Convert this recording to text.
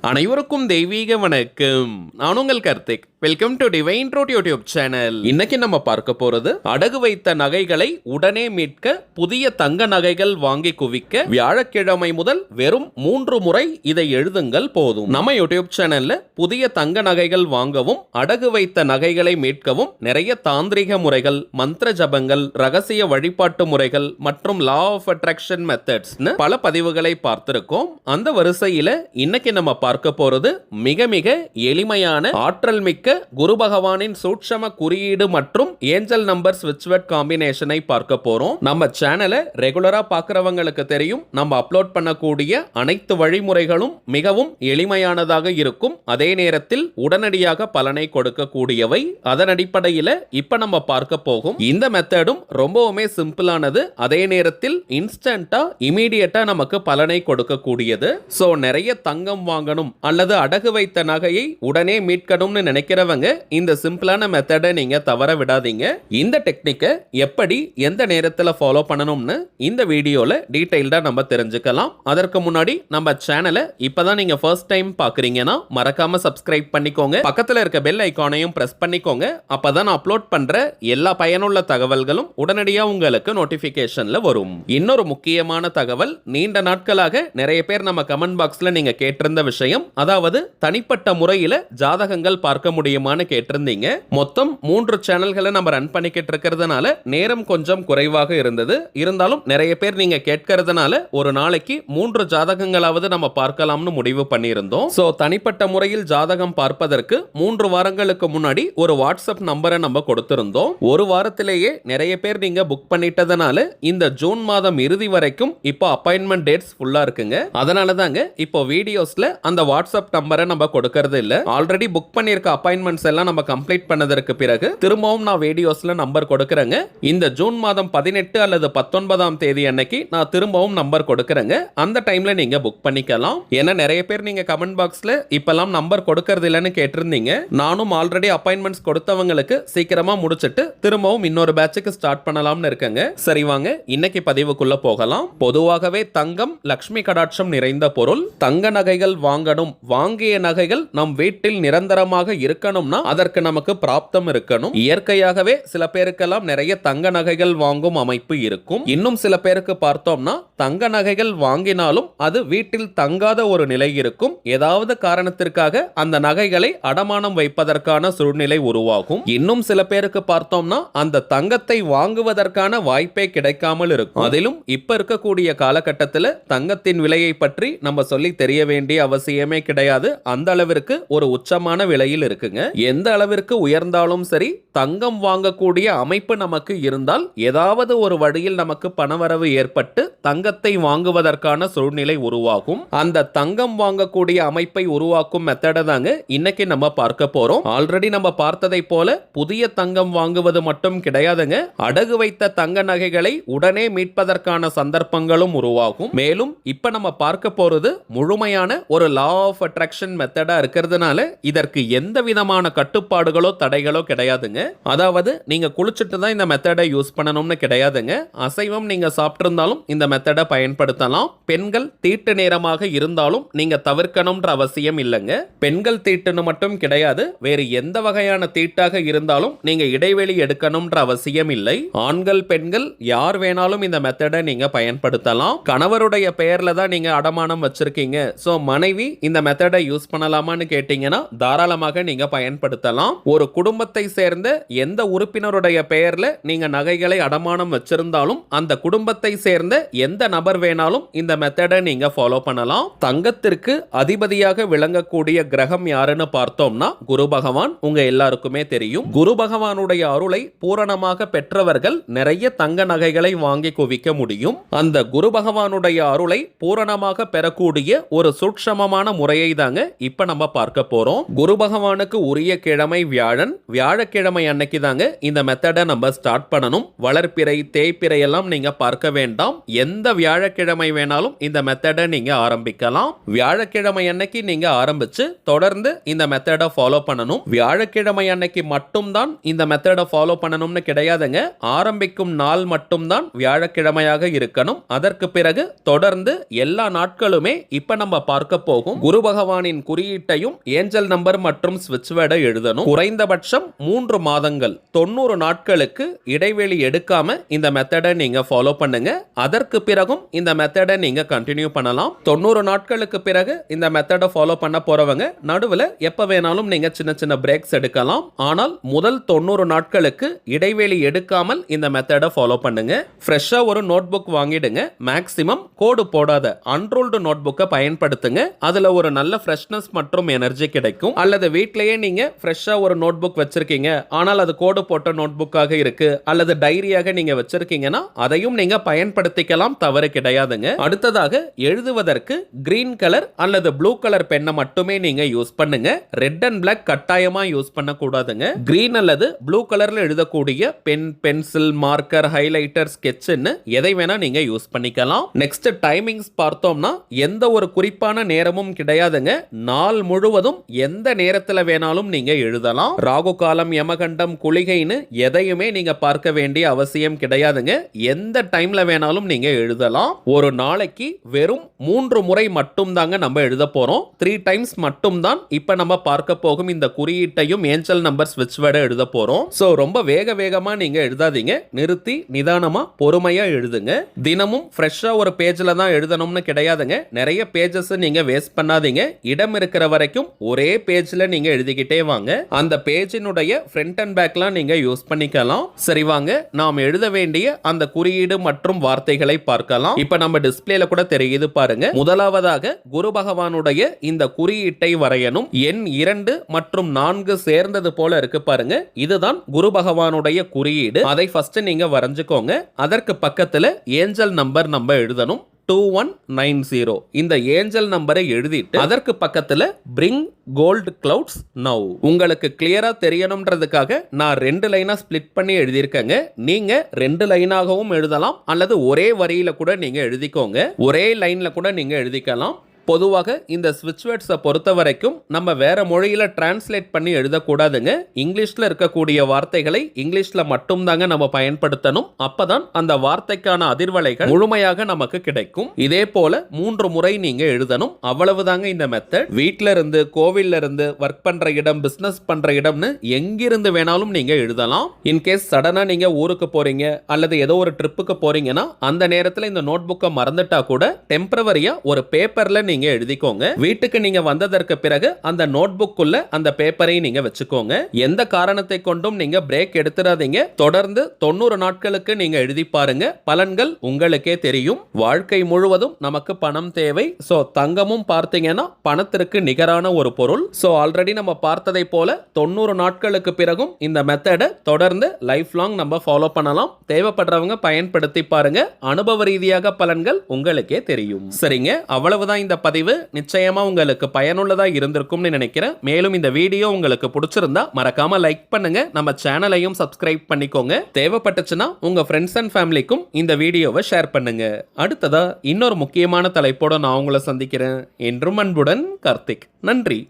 அனைவருக்கும் தெய்வீக வணக்கம். நான் உங்கள் Karthik. Welcome to divine truth YouTube channel. இன்னைக்கு நம்ம பார்க்க போறது அடகு வைத்த நகைகளை உடனே மீட்க புதிய தங்க நகைகள் வாங்கி குவிக்க வியாழக்கிழமை முதல் வெறும் 3 முறை இதை எழுதுங்கள் போதும். நம்ம யூடியூப் சேனல்ல புதிய தங்க நகைகள் வாங்கவும் அடகு வைத்த நகைகளை மீட்கவும் நிறைய தாந்திரிக முறைகள், மந்திர ஜபங்கள், ரகசிய வழிபாட்டு முறைகள் மற்றும் லா ஆஃப் அட்ராக்ஷன் மெத்தட்ஸ்னு பல பதிவுகளை பார்த்திருக்கோம். அந்த வரிசையில இன்னைக்கு நம்ம பார்க்க போறது மிக மிக எளிமையான ஆற்றல் மிக்க குரு பகவானின் சூட்சம குறியீடு மற்றும் ஏஞ்சல் நம்பர் ஸ்விட்ச்வர்ட் காம்பினேஷனை பார்க்க போறோம். நம்ம சேனலை ரெகுலரா பார்க்கறவங்களுக்கு தெரியும், நம்ம அப்லோட் பண்ணக்கூடிய அனைத்து வழிமுறைகளும் மிகவும் எளிமையானதாக இருக்கும். அதே நேரத்தில் உடனடியாக பலனை கொடுக்கக்கூடியவை. அதன் அடிப்படையில் இப்ப நம்ம பார்க்க போகும் இந்த மெத்தடும் ரொம்பவுமே சிம்பிளானது. அதே நேரத்தில் இன்ஸ்டன்டா இமீடியட்டா நமக்கு பலனை கொடுக்கக்கூடியது. சோ நிறைய தங்கம் வாங்கணும் அல்லது அடகு வைத்த நகையை உடனே மீட்கணும்னு நினைக்கிறவங்க இந்த சிம்பிளான மெத்தடை நீங்க தவற விடாதீங்க. இந்த டெக்னிக்கை எப்படி எந்த நேரத்தில் ஃபாலோ பண்ணணும்னு இந்த வீடியோல டீடைல்டா நம்ம தெரிஞ்சுக்கலாம். அதற்கு முன்னாடி நம்ம சேனலை இப்பதான் நீங்க ஃபர்ஸ்ட் டைம் பாக்குறீங்கன்னா மறக்காம சப்ஸ்கிரைப் பண்ணிக்கோங்க. பக்கத்துல இருக்க பெல் ஐகானையும் பிரஸ் பண்ணிக்கோங்க. அப்பதான் அப்லோட் பண்ற எல்லா பயனுள்ள தகவல்களும் உடனடியாக உங்களுக்கு நோட்டிபிகேஷன்ல வரும். இன்னொரு முக்கியமான தகவல், நீண்ட நாட்களாக நிறைய பேர் நம்ம கமெண்ட் பாக்ஸ்ல நீங்க கேட்டிருந்த விஷயம், அதாவது தனிப்பட்ட முறையில் ஜாதகங்கள் பார்க்க முடியுமான்னு கேட்டிருந்தீங்க. மொத்தம் 3 சேனல்களை நம்ம ரன் பண்ணிக்கிட்டு இருக்கிறதுனால நேரம் கொஞ்சம் குறைவாக இருந்தது. இருந்தாலும் நிறைய பேர் நீங்க கேட்கறதுனால ஒரு நாளைக்கு 3 ஜாதகங்களாவது நம்ம பார்க்கலாம்னு முடிவு பண்ணியிருந்தோம். சோ தனிப்பட்ட முறையில் ஜாதகம் பார்ப்பதற்கு 3 வாரங்களுக்கு முன்னாடி ஒரு வாட்ஸ்அப் நம்பரை நம்ம கொடுத்திருந்தோம். ஒரு வாரத்திலேயே நிறைய பேர் நீங்க புக் பண்ணிட்டதனால இந்த ஜூன் மாதம் இறுதி வரைக்கும் இப்போ அப்பாயின்மெண்ட் டேட்ஸ் ஃபுல்லா இருக்குங்க. அதனால தாங்க இப்போ வீடியோஸ்ல அந்த வாட்ஸ்அப் நம்பரை நம்ம கொடுக்கறது இல்ல. ஆல்ரெடி புக் பண்ணிருக்க அப்பாயின்மெண்ட்ஸ் எல்லாம் நம்ம கம்ப்ளீட் பண்ணதற்கு பிறகு திரும்பவும் நான் வீடியோஸ்ல நம்பர் கொடுக்கறேங்க. இந்த ஜூன் மாதம் 18 அல்லது 19ஆம் தேதி அன்னைக்கு நான் திரும்பவும் நம்பர் கொடுக்கறேங்க. அந்த டைம்ல நீங்க புக் பண்ணிக்கலாம். ஏன்னா நிறைய பேர் நீங்க கமெண்ட் பாக்ஸ்ல இப்பெல்லாம் நம்பர் கொடுக்கறது இல்லைன்னு கேட்டிருந்தீங்க. நானும் ஆல்ரெடி அப்பாயின்மெண்ட்ஸ் கொடுத்தவங்களுக்கு சீக்கிரமா முடிச்சிட்டு திரும்பவும் இன்னொரு பேட்சுக்கு ஸ்டார்ட் பண்ணலாம்னு இருக்கேங்க. சரி வாங்க இன்னைக்கு பதிவுக்குள்ள போகலாம். பொதுவாகவே தங்கம் லட்சுமி கடாட்சம் நிறைந்த பொருள். தங்க நகைகள் வாங்கணும், வாங்கிய நகைகள் நம் வீட்டில் நிரந்தரமாக இருக்கணும்னா அதற்கு நமக்கு பிராப்தம் இருக்கணும். இயற்கையாகவே சில பேருக்கெல்லாம் நிறைய தங்க நகைகள் வாங்கும் அமைப்பு இருக்கும். இன்னும் சில பேருக்கு பார்த்தோம்னா தங்க நகைகள் வாங்கினாலும் அது வீட்டில் தங்காத ஒரு நிலை இருக்கும். ஏதாவது காரணத்திற்காக அந்த நகைகளை அடமானம் வைப்பதற்கான சூழ்நிலை உருவாகும். இன்னும் சில பேருக்கு பார்த்தோம்னா அந்த தங்கத்தை வாங்குவதற்கான வாய்ப்பே கிடைக்காமல் இருக்கும். அதிலும் இப்ப இருக்கக்கூடிய காலகட்டத்தில் தங்கத்தின் விலையை பற்றி நம்ம சொல்லி தெரிய வேண்டிய அவசியமே கிடையாது. அந்த அளவிற்கு ஒரு உச்சமான விலையில் இருக்குங்க. எந்த அளவிற்கு உயர்ந்தாலும் சரி, தங்கம் வாங்கக்கூடிய அமைப்பு நமக்கு இருந்தால் ஏதாவது ஒரு வழியில் நமக்கு பணவரவு ஏற்பட்டு தங்கத்தை வாங்குவதற்கான சூழ்நிலை உருவாகும். அந்த தங்கம் வாங்கக்கூடிய அமைப்பை உருவாக்கும் மெத்தடை தாங்க இன்னைக்கு நம்ம பார்க்க போறோம். ஆல்ரெடி நம்ம பார்த்ததை போல புதிய தங்கம் வாங்குவது மட்டும் கிடையாதுங்க, அடகு வைத்த தங்க நகைகளை உடனே மீட்பதற்கான சந்தர்ப்பங்களும் உருவாகும். மேலும் இப்ப நம்ம பார்க்க போறது முழுமையான ஒரு லா ஆஃப் அட்ராக்ஷன் மெத்தடா இருக்கிறதுனால இதற்கு எந்த விதமான கட்டுப்பாடுகளோ தடைகளோ கிடையாதுங்க. அதாவது நீங்க குளிச்சுட்டு தான் இந்த மெத்தடை யூஸ் பண்ணணும்னு கிடையாதுங்க. அசைவம் நீங்க சாப்பிட்டிருந்தாலும் இந்த மெத்தடை பயன்படுத்தலாம். பெண்கள் தீட்டு நேரமாக இருந்தாலும் நீங்க தவிர்க்கணும்ன்ற அவசியம் இல்லைங்க. பெண்கள் தீட்டுன்னு மட்டும் கிடையாது, வேறு எந்த வகையான தீட்டாக இருந்தாலும் நீங்க இடைவெளி எடுக்கணும்ன்ற அவசியம் இல்லை. ஆண்கள் பெண்கள் யார் வேணாலும் இந்த மெத்தடை நீங்க பயன்படுத்தலாம். கணவருடைய பெயர்ல தான் நீங்க அடமானம் வச்சிருக்கீங்க, சோ மனைவி இந்த மெத்தடை யூஸ் பண்ணலாமான்னு கேட்டீங்கன்னா தாராளமாக நீங்க பயன்படுத்தலாம். ஒரு குடும்பத்தை சேர்ந்த எந்த உறுப்பினருடைய பெயர்ல நீங்க நகைகளை அடமானம் வச்சிருந்தாலும் அந்த குடும்பத்தை சேர்ந்த எந்த நபர் வேணாலும் இந்த மெத்தடை நீங்க ஃபாலோ பண்ணலாம். தங்கத்திற்கு அதிபதியாக விளங்கக்கூடிய கிரகம் யாருன்னு பார்த்தோம்னா குரு பகவான். உங்க எல்லாருக்குமே தெரியும், குரு பகவானுடைய அருளை பூரணமாக பெற்றவர்கள் நிறைய தங்க நகைகளை வாங்கி குவிக்க முடியும். அந்த குரு பகவானுடைய அருளை பூரணமாக பெறக்கூடிய ஒரு சூட்சமமான முறையை தாங்க இப்ப நம்ம பார்க்க போறோம். குரு பகவானுக்கு உரிய கிழமை வியாழன். வியாழக்கிழமை அன்னைக்கு தாங்க இந்த மெத்தடை நம்ம ஸ்டார்ட் பண்ணணும். வளர்ப்பிறை தேய்ப்பிறை எல்லாம் நீங்க பார்க்க வேண்டாம். எந்த வியாழக்கிழமை வேணாலும் இந்த மெத்தடை நீங்க ஆரம்பிக்கலாம். வியாழக்கிழமை அன்னைக்கு நீங்க ஆரம்பிச்சு தொடர்ந்து இந்த மெத்தடை ஃபாலோ பண்ணணும். வியாழக்கிழமை அன்னைக்கு மட்டும்தான் இந்த மெத்தடை ஃபாலோ பண்ணணும்னு கிடையாதுங்க. ஆரம்பிக்கும் நாள் மட்டும்தான் வியாழக்கிழமையாக இருக்கணும். அதற்கு பிறகு தொடர்ந்து எல்லா நாட்களுமே இப்ப நம்ம பார்க்க போகும் எழுதணும். குரு பகவானின் குறியீட்டையும் ஏஞ்சல் நம்பர் மற்றும் ஸ்விட்ச் வேர்டை எழுதணும். குறைந்தபட்சம் 3 மாதங்கள் 90 நாட்களுக்கு இடைவெளி எடுக்காம இந்த மெத்தடை நீங்க ஃபாலோ பண்ணுங்க. அதற்கு பிறகும் இந்த மெத்தடை நீங்க கண்டினியூ பண்ணலாம். 90 நாட்களுக்கு பிறகு இந்த மெத்தடை ஃபாலோ பண்ண போறவங்க நடுவில் எப்ப வேணாலும் நீங்க சின்ன சின்ன பிரேக்ஸ் எடுக்கலாம். ஆனால் முதல் 90 நாட்களுக்கு இடைவெளி எடுக்காமல் இந்த மெத்தடை ஃபாலோ பண்ணுங்க. ஃப்ரெஷ்ஷா ஒரு நோட் புக் வாங்கிடுங்க. மேக்ஸிமம் கோடு போடாத அன்ரூல்டு நோட் புக்கை பயன்படுத்துங்க. அதுல ஒரு நல்ல ஃப்ரெஷ்னஸ் மற்றும் எனர்ஜி கிடைக்கும். அல்லது வீட்லயே நீங்க ஃப்ரெஷ்ஷா ஒரு நோட் புக் வச்சிருக்கீங்க, ஆனால் அது கோடு போட்ட நோட் புக்காக இருக்கு, அல்லது டைரியாக நீங்க வச்சிருக்கீங்கன்னா அதையும் நீங்க பயன்படுத்திக்கலாம், தவறு கிடையாதுங்க. அடுத்ததாக எழுதுவதற்கு கிரீன் கலர் அல்லது ப்ளூ கலர் பெண்ணை மட்டுமே நீங்க யூஸ் பண்ணுங்க. ரெட் அண்ட் பிளாக் கட்டாயமா யூஸ் பண்ண கூடாதுங்க. கிரீன் அல்லது ப்ளூ கலர்ல எழுதக்கூடிய பென், பென்சில், மார்க்கர், ஹைலைட்டர், ஸ்கெட்ச்னு எதை வேணா நீங்க யூஸ் பண்ணிக்கலாம். நெக்ஸ்ட் டைமிங்ஸ் பார்த்தோம்னா எந்த ஒரு குறிப்பான நேரமும் கிடையாதுங்க. நாள் முழுவதும் எந்த நேரத்துல வேணாலும் நீங்க எழுதலாம். ராகு காலம், யமகண்டம், குளிகைன்னு எதையுமே நீங்க பார்க்க வேண்டிய அவசியம் கிடையாதுங்க. எந்த டைம்ல வேணாலும் நீங்க எழுதலாம். ஒரு நாளைக்கு வெறும் 3 முறை மட்டும் தாங்க நம்ம எழுத போறோம். 3 டைம்ஸ் மட்டும் தான் இப்ப நம்ம பார்க்க போகும் இந்த குறியீட்டையும் ஏஞ்சல் நம்பர் ஸ்விட்ச் வேர்டை எழுத போறோம். சோ ரொம்ப வேகமா நீங்க எழுதாதீங்க. நிறுத்தி நிதானமா பொறுமையா எழுதுங்க. தினமும் ஃப்ரெஷ்ஷா ஒரு பேஜ்ல தான் எழுதணும்னு கிடையாதுங்க. நிறைய பேஜஸ் நீங்க வேஸ்ட் பண்ணாதீங்க. இடம் இருக்கிற வரைக்கும் ஒரே பேஜ்ல நீங்க எழுதிக்கிட்டே வாங்க. அந்த பேஜினுடைய ஃப்ரண்ட் அண்ட் பேக்லாம் நீங்க யூஸ் பண்ணிக்கலாம். சரி வாங்க, நாம் எழுத வேண்டிய அந்த குறியீடு மற்றும் வார்த்தைகளை பார்க்கலாம். இப்ப நம்ம டிஸ்பிளேல கூட தெரியுது பாருங்க. முதலாவதாக குரு பகவானுடைய இந்த குறியீட்டை வரையணும். எண் 2 மற்றும் 4 சேர்ந்தது போல இருக்கு பாருங்க. இதுதான் குரு பகவானுடைய குறியீடு. அதை ஃபர்ஸ்ட் நீங்க வரைஞ்சுக்கோங்க. அதற்கு பக்கத்துல ஏஞ்சல் நம்பர் நம்ம எழுதணும். 2190 இந்த ஏஞ்சல் நம்பரை எழுதிட்டு அதற்கு பக்கத்துல bring gold clouds now. உங்களுக்கு கிளியரா தெரியணும்ன்றதுக்காக நான் 2 லைனா ஸ்பிளிட் பண்ணி எழுதியிருக்கேங்க. நீங்க 2 லைனாகவும் எழுதலாம், அல்லது ஒரே வரியில கூட நீங்க எழுதிக்கோங்க. ஒரே லைன்ல கூட நீங்க எழுதிக்கலாம். பொதுவாக இந்த ஸ்விட்ச் வேர்ட்ஸை பொறுத்த வரைக்கும் நம்ம வேற மொழியில டிரான்ஸ்லேட் பண்ணி எழுதக்கூடாதுங்க. இங்கிலீஷ்ல இருக்கக்கூடிய வார்த்தைகளை இங்கிலீஷ்ல மட்டும் தாங்க நம்ம பயன்படுத்தணும். அப்பதான் அந்த வார்த்தைக்கான அதிர்வலைகள் முழுமையாக நமக்கு கிடைக்கும். இதே போல 3 முறை நீங்க எழுதணும். அவ்வளவுதாங்க இந்த மெத்தட். வீட்ல இருந்து, கோவில்ல இருந்து, ஒர்க் பண்ற இடம், பிசினஸ் பண்ற இடம்னு எங்கிருந்து வேணாலும் நீங்க எழுதலாம். இன்கேஸ் சடனா நீங்க ஊருக்கு போறீங்க அல்லது ஏதோ ஒரு ட்ரிப்புக்கு போறீங்கன்னா அந்த நேரத்தில் இந்த நோட் புக்கை மறந்துட்டா கூட டெம்பரவரியா ஒரு பேப்பர்ல நீங்க எழுதிக்கோங்க. வீட்டுக்கு நீங்க வந்ததற்கு பிறகு அந்த நோட் புக்குள்ள அந்த பேப்பரை நீங்க வச்சுக்கோங்க. எந்த காரணத்தை கொண்டும் நீங்க பிரேக் எடுத்துறாதீங்க. தொடர்ந்து 90 நாட்களுக்கு நீங்க எழுதி பாருங்க. பலன்கள் உங்களுக்கே தெரியும். வாழ்க்கை முழுவதும் நமக்கு பணம் தேவை. சோ தங்கமும் பார்த்தீங்கன்னா பணத்திற்கு நிகரான ஒரு பொருள். சோ ஆல்ரெடி நம்ம பார்த்ததை போல 90 நாட்களுக்கு பிறகும் இந்த மெத்தடை தொடர்ந்து லைஃப் லாங் நம்ம ஃபாலோ பண்ணலாம். தேவைப்படுறவங்க பயன்படுத்தி பாருங்க. அனுபவ ரீதியாக பலன்கள் உங்களுக்கே தெரியும். சரிங்க, அவ்வளவுதான் இந்த பதிவு. நிச்சயமா உங்களுக்கு பயனுள்ளதா இருந்திருக்கும்னு நினைக்கிறேன். மேலும் இந்த வீடியோ உங்களுக்கு பிடிச்சிருந்தா மறக்காம லைக் பண்ணுங்க. நம்ம சேனலையும் சப்ஸ்கிரைப் பண்ணிக்கோங்க. தேவைப்பட்டுச்சுன்னா உங்க ஃப்ரெண்ட்ஸ் அண்ட் ஃபேமிலிக்கும் இந்த வீடியோவை ஷேர் பண்ணுங்க. அடுத்ததா இன்னொரு முக்கியமான தலைப்போட நான் உங்களை சந்திக்கிறேன். என்றும் அன்புடன் கார்த்திக். நன்றி.